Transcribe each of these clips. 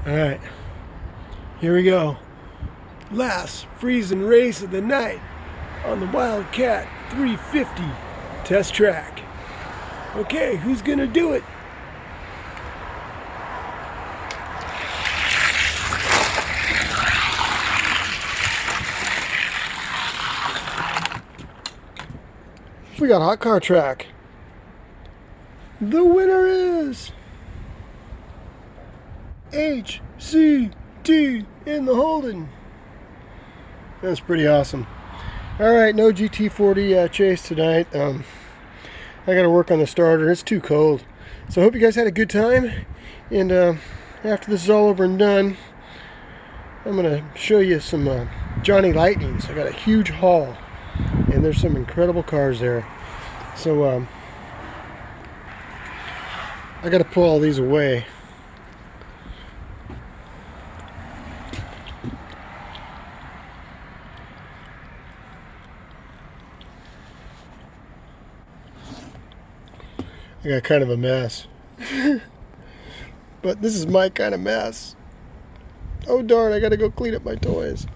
Alright, here we go. Last freezing race of the night on the Wildcat 350 test track. Okay, who's gonna do it? We got hot car track. The winner is HCT in the Holden. That's pretty awesome. Alright, no GT40 chase tonight. I gotta work on the starter. It's too cold. So I hope you guys had a good time. And after this is all over and done, I'm gonna show you some Johnny Lightnings. I got a huge haul, and there's some incredible cars there. So I gotta pull all these away. I got kind of a mess. But this is my kind of mess. Oh darn, I gotta go clean up my toys.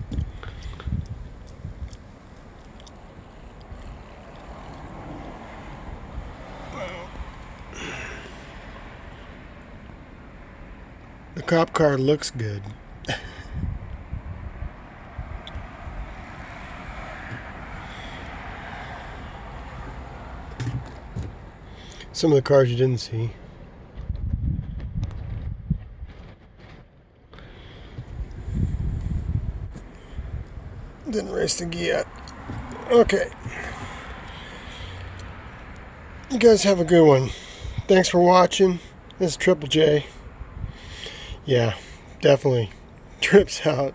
The cop car looks good. Some of the cars you didn't see. Didn't race the yet. Okay. You guys have a good one. Thanks for watching. This is Triple J. Yeah, definitely trips out.